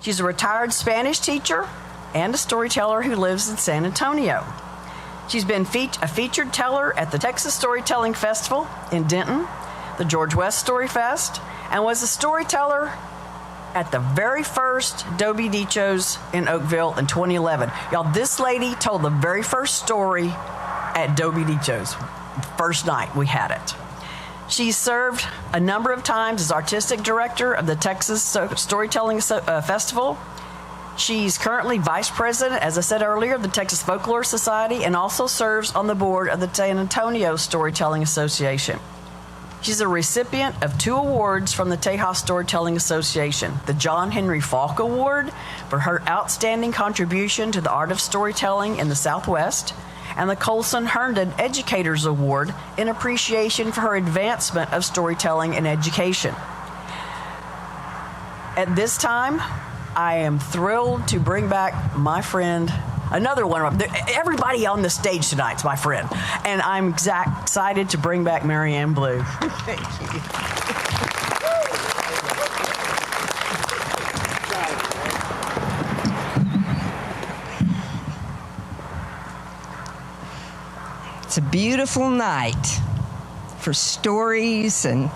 She's a retired Spanish teacher and a storyteller who lives in San Antonio. She's been a featured teller at the Texas Storytelling Festival in Denton, the George West Story Fest, and was a storyteller at the very first Dobie Dichos in Oakville in 2011. Y'all, this lady told the very first story at Dobie Dichos, first night we had it. She served a number of times as artistic director of the Texas Storytelling Festival. She's currently vice president, as I said earlier, of the Texas Folklore Society, and also serves on the board of the San Antonio Storytelling Association. She's a recipient of 2 awards from the Tejas Storytelling Association, the John Henry Falk Award for her outstanding contribution to the art of storytelling in the Southwest, and the Colson Herndon Educators Award in appreciation for her advancement of storytelling and education. At this time, I am thrilled to bring back my friend, another one. Everybody on the stage tonight's my friend, and I'm excited to bring back Marianne Blue. Thank you. It's a beautiful night for stories and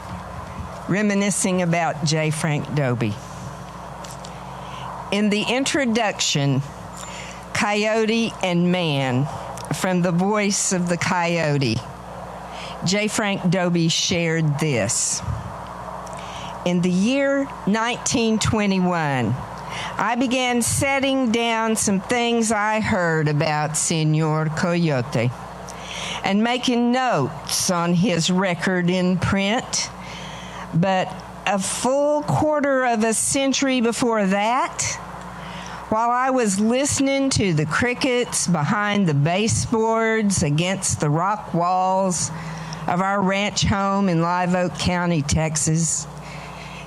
reminiscing about J. Frank Dobie. In the introduction, Coyote and Man, from the voice of the coyote, J. Frank Dobie shared this. In the year 1921, I began setting down some things I heard about Senor Coyote and making notes on his record in print. But a full quarter of a century before that, while I was listening to the crickets behind the baseboards against the rock walls of our ranch home in Live Oak County, Texas,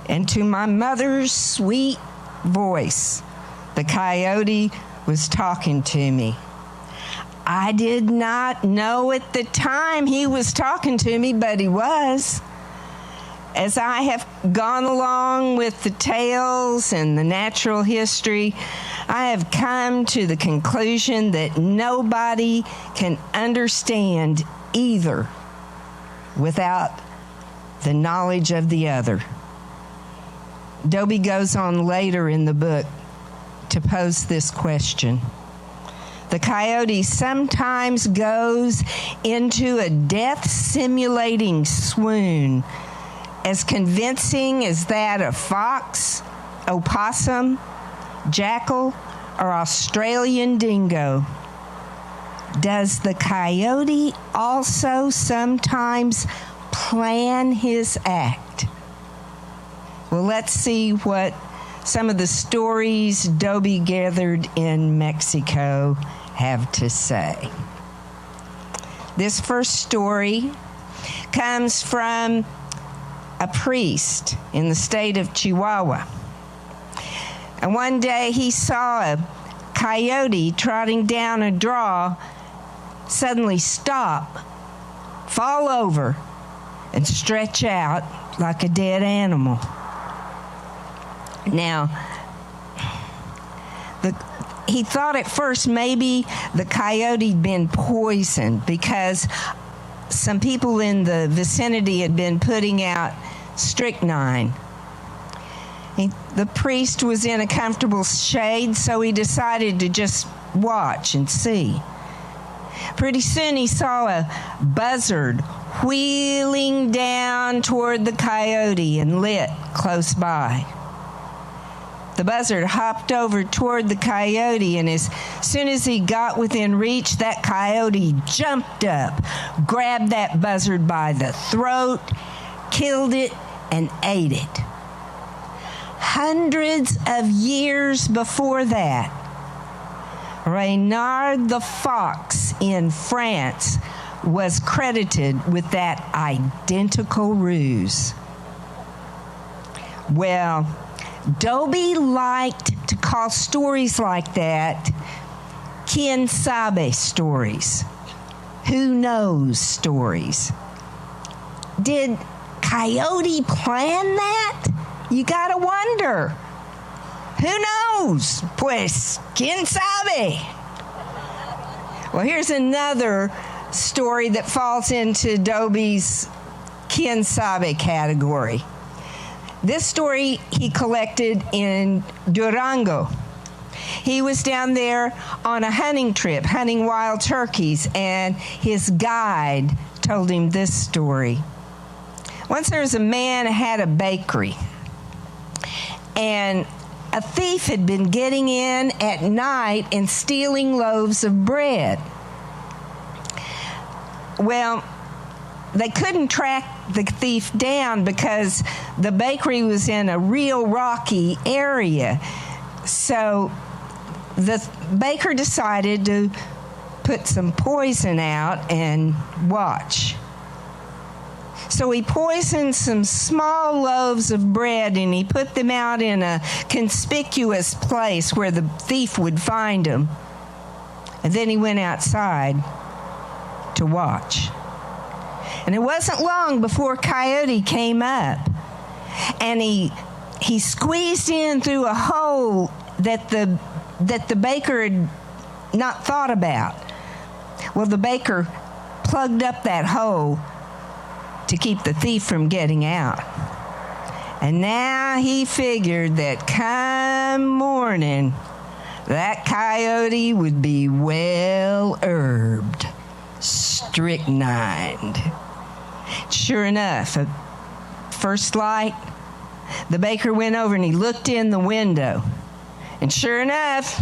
and to my mother's sweet voice, the coyote was talking to me. I did not know at the time he was talking to me, but he was. As I have gone along with the tales and the natural history, I have come to the conclusion that nobody can understand either without the knowledge of the other. Dobie goes on later in the book to pose this question. The coyote sometimes goes into a death-simulating swoon as convincing as that of fox, opossum, jackal, or Australian dingo. Does the coyote also sometimes plan his act? Well, let's see what some of the stories Dobie gathered in Mexico have to say. This first story comes from a priest in the state of Chihuahua. And one day he saw a coyote trotting down a draw suddenly stop, fall over, and stretch out like a dead animal. Now, he thought at first maybe the coyote had been poisoned because some people in the vicinity had been putting out strychnine. The priest was in a comfortable shade, so he decided to just watch and see. Pretty soon he saw a buzzard wheeling down toward the coyote and lit close by. The buzzard hopped over toward the coyote, and as soon as he got within reach, that coyote jumped up, grabbed that buzzard by the throat, killed it, and ate it. Hundreds of years before that, Reynard the fox in France was credited with that identical ruse. Well, Dobie liked to call stories like that quien sabe stories, who knows stories. Did Coyote plan that? You gotta wonder. Who knows? Pues, ¿quién sabe? Well, here's another story that falls into Dobie's ¿quién sabe category. This story he collected in Durango. He was down there on a hunting trip, hunting wild turkeys, and his guide told him this story. Once there was a man who had a bakery, and a thief had been getting in at night and stealing loaves of bread. Well, they couldn't track the thief down because the bakery was in a real rocky area. So the baker decided to put some poison out and watch. So he poisoned some small loaves of bread and he put them out in a conspicuous place where the thief would find them. And then he went outside to watch. And it wasn't long before Coyote came up, and he squeezed in through a hole that the baker had not thought about. Well, the baker plugged up that hole to keep the thief from getting out. And now he figured that come morning, that coyote would be well herbed, strychnined. Sure enough, at first light, the baker went over and he looked in the window. And sure enough,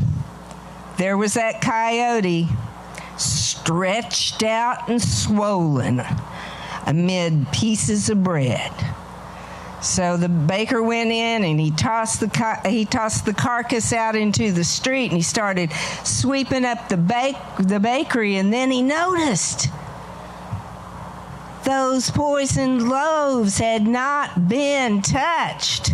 there was that coyote stretched out and swollen amid pieces of bread. So the baker went in and he tossed the carcass out into the street, and he started sweeping up the bakery, and then he noticed those poisoned loaves had not been touched.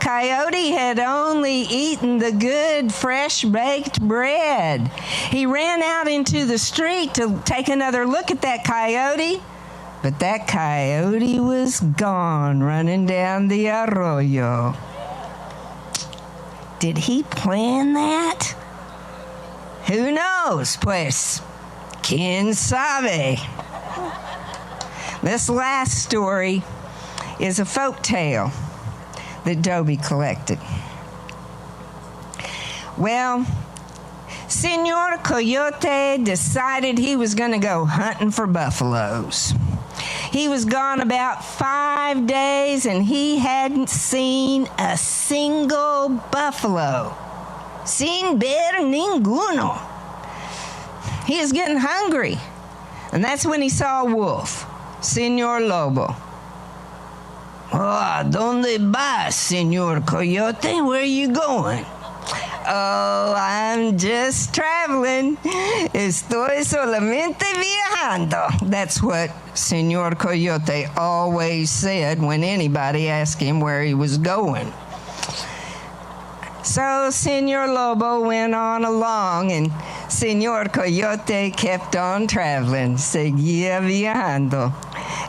Coyote had only eaten the good, fresh-baked bread. He ran out into the street to take another look at that coyote, but that coyote was gone, running down the arroyo. Did he plan that? Who knows, pues? ¿Quién sabe? This last story is a folk tale that Dobie collected. Well, Senor Coyote decided he was going to go hunting for buffaloes. He was gone about 5 days and he hadn't seen a single buffalo. Sin ver ninguno. He was getting hungry, and that's when he saw a wolf. Senor Lobo. Oh, ¿dónde vas, Senor Coyote? Where are you going? Oh, I'm just traveling. Estoy solamente viajando. That's what Senor Coyote always said when anybody asked him where he was going. So Senor Lobo went on along, and Senor Coyote kept on traveling. Seguía viajando.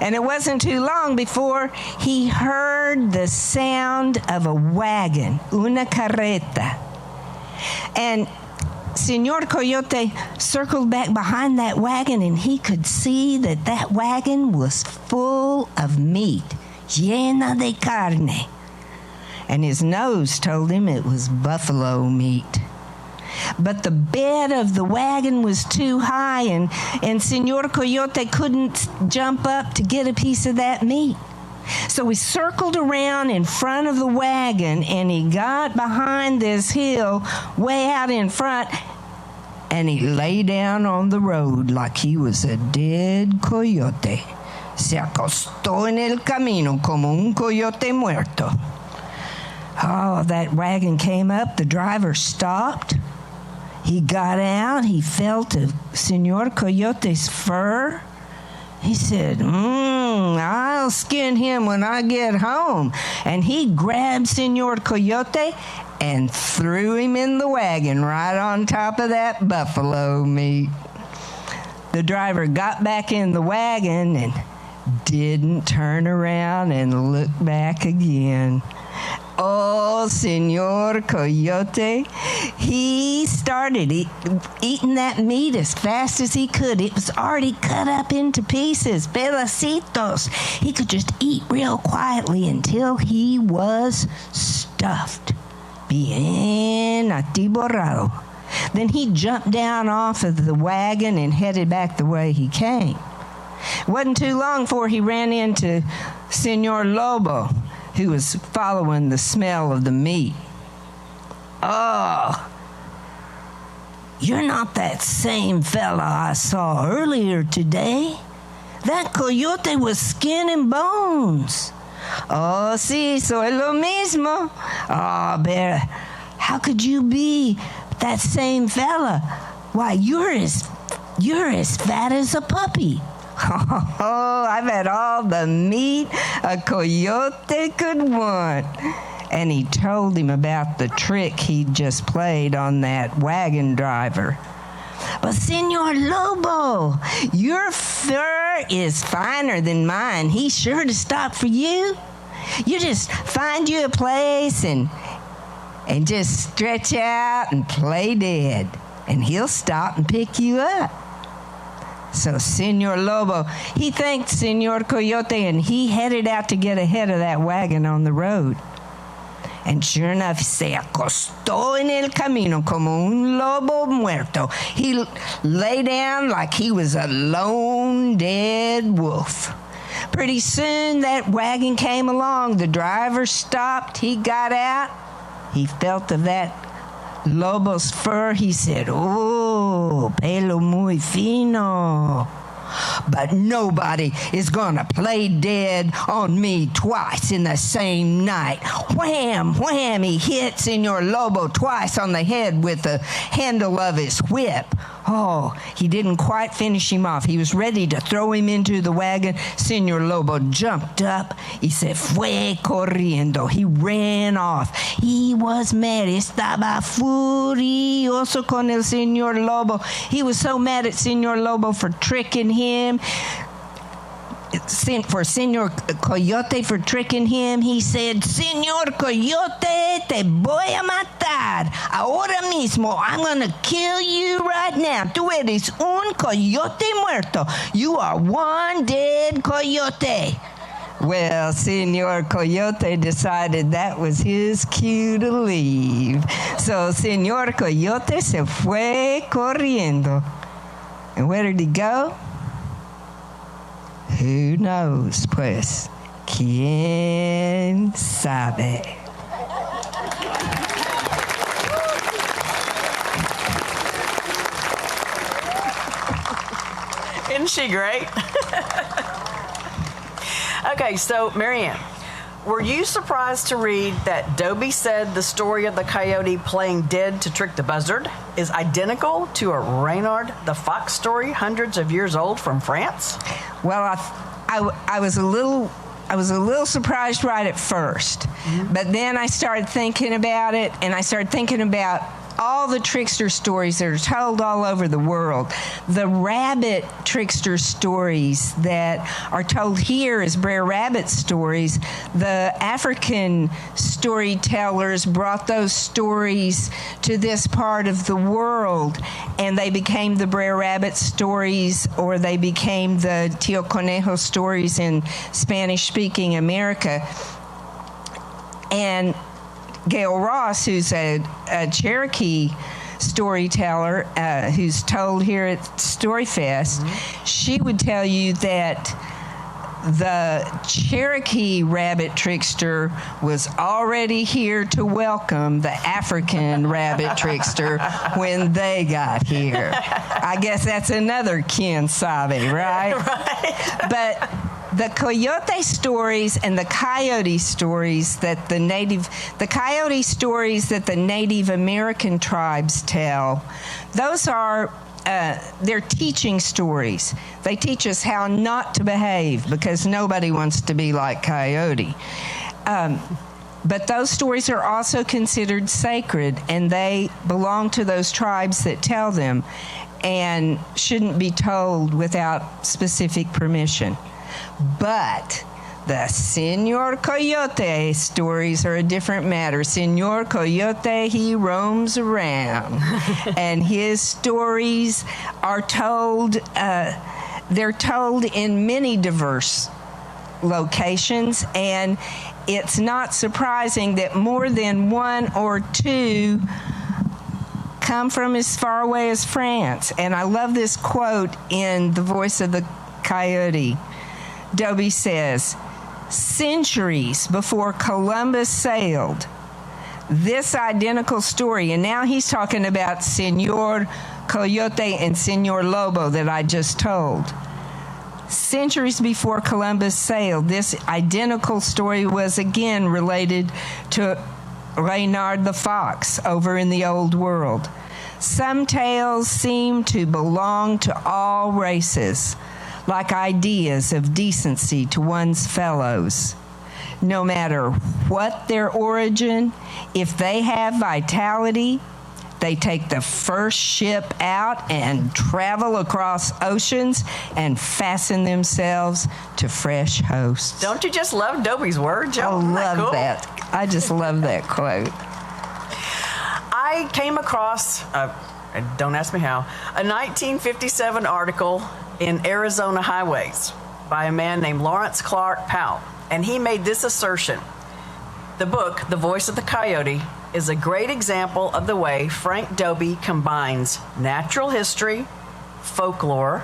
And it wasn't too long before he heard the sound of a wagon, una carreta. And Senor Coyote circled back behind that wagon, and he could see that that wagon was full of meat, llena de carne. And his nose told him it was buffalo meat. But the bed of the wagon was too high, and Senor Coyote couldn't jump up to get a piece of that meat. So he circled around in front of the wagon, and he got behind this hill way out in front, and he lay down on the road like he was a dead coyote. Se acostó en el camino como un coyote muerto. Oh, that wagon came up. The driver stopped. He got out. He felt of Senor Coyote's fur. He said, I'll skin him when I get home. And he grabbed Senor Coyote and threw him in the wagon right on top of that buffalo meat. The driver got back in the wagon and didn't turn around and look back again. Oh, Senor Coyote, he started eating that meat as fast as he could. It was already cut up into pieces, pedacitos. He could just eat real quietly until he was stuffed. Bien atiborrado. Then he jumped down off of the wagon and headed back the way he came. It wasn't too long before he ran into Senor Lobo, who was following the smell of the meat. Oh, you're not that same fella I saw earlier today. That coyote was skin and bones. Oh, sí, soy lo mismo. Oh, Bear, how could you be that same fella? Why, you're as fat as a puppy. Oh, I've had all the meat a coyote could want. And he told him about the trick he'd just played on that wagon driver. But Senor Lobo, your fur is finer than mine. He's sure to stop for you. You just find you a place and just stretch out and play dead. And he'll stop and pick you up. So Senor Lobo, he thanked Senor Coyote and he headed out to get ahead of that wagon on the road. And sure enough, se acostó en el camino como un lobo muerto. He lay down like he was a lone dead wolf. Pretty soon that wagon came along. The driver stopped. He got out. He felt of that Lobo's fur. He said, "Oh, pelo muy fino. But nobody is gonna play dead on me twice in the same night." Wham, wham, he hit Senor Lobo twice on the head with the handle of his whip. Oh, he didn't quite finish him off. He was ready to throw him into the wagon. Senor Lobo jumped up. He se fue corriendo. He ran off. He was mad. Estaba furioso con el Senor Lobo. He was so mad at Senor Lobo for tricking him. For Senor Coyote for tricking him, he said, "Senor Coyote, te voy a matar. Ahora mismo, I'm going to kill you right now. Tú eres un coyote muerto. You are one dead coyote." Well, Senor Coyote decided that was his cue to leave. So Senor Coyote se fue corriendo. And where did he go? Who knows, pues? ¿Quién sabe? Isn't she great? Okay, so Marianne, were you surprised to read that Dobie said the story of the coyote playing dead to trick the buzzard is identical to a Reynard the Fox story hundreds of years old from France? Well, I was a little surprised right at first, but then I started thinking about it, and I started thinking about all the trickster stories that are told all over the world. The rabbit trickster stories that are told here as Brer Rabbit stories, the African storytellers brought those stories to this part of the world, and they became the Brer Rabbit stories, or they became the Tio Conejo stories in Spanish-speaking America. And Gail Ross, who's a Cherokee storyteller who's told here at Storyfest, she would tell you that the Cherokee rabbit trickster was already here to welcome the African rabbit trickster when they got here. I guess that's another quien sabe, right? Right. But the coyote stories and the coyote stories that the Native American tribes tell, those are they're teaching stories. They teach us how not to behave because nobody wants to be like Coyote. But those stories are also considered sacred, and they belong to those tribes that tell them and shouldn't be told without specific permission. But The Senor Coyote stories are a different matter. Senor Coyote, he roams around. And his stories are told, they're told in many diverse locations, and it's not surprising that more than one or two come from as far away as France. And I love this quote in The Voice of the Coyote. Dobie says, "Centuries before Columbus sailed, this identical story," and now he's talking about Senor Coyote and Senor Lobo that I just told. Centuries before Columbus sailed, this identical story was again related to Reynard the Fox over in the Old World. Some tales seem to belong to all races, like ideas of decency to one's fellows. No matter what their origin, if they have vitality, they take the first ship out and travel across oceans and fasten themselves to fresh hosts. Don't you just love Dobie's words? I love that. I just love that quote. I came across, don't ask me how, a 1957 article in Arizona Highways by a man named Lawrence Clark Powell, and he made this assertion: the book, The Voice of the Coyote, is a great example of the way Frank Dobie combines natural history, folklore,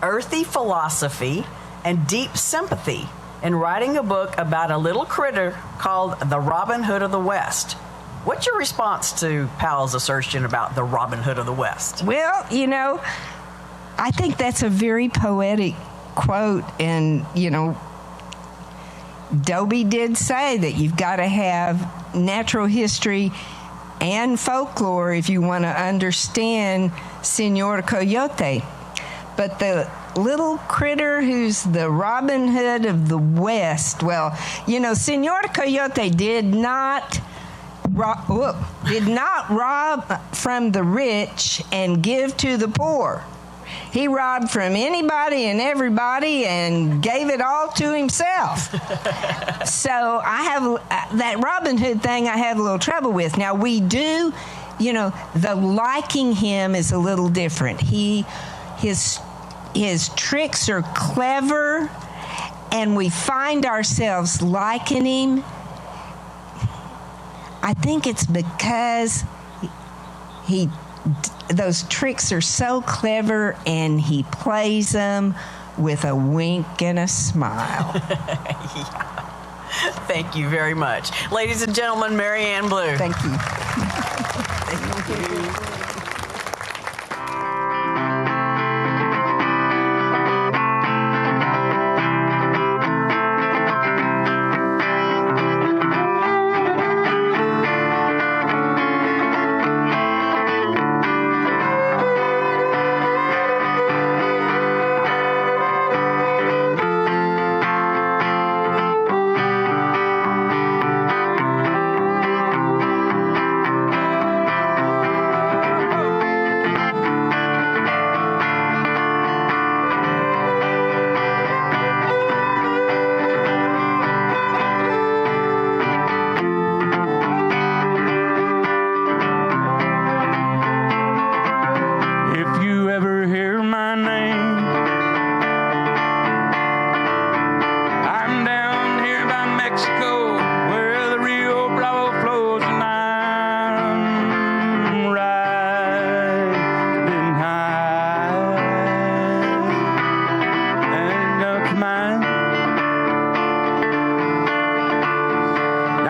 earthy philosophy, and deep sympathy in writing a book about a little critter called the Robin Hood of the West. What's your response to Powell's assertion about the Robin Hood of the West? Well, you know, I think that's a very poetic quote, and, you know, Dobie did say that you've got to have natural history and folklore if you want to understand Senor Coyote. But the little critter who's the Robin Hood of the West, well, you know, Senor Coyote did not rob from the rich and give to the poor. He robbed from anybody and everybody and gave it all to himself. So I have that Robin Hood thing I have a little trouble with. Now we do, you know, the liking him is a little different. His tricks are clever, and we find ourselves liking him. I think it's because those tricks are so clever, and he plays them with a wink and a smile. Yeah. Thank you very much. Ladies and gentlemen, Mary Ann Blue. Thank you. Thank you.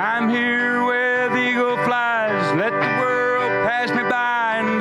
I'm here where the eagle flies. Let the world pass me by, and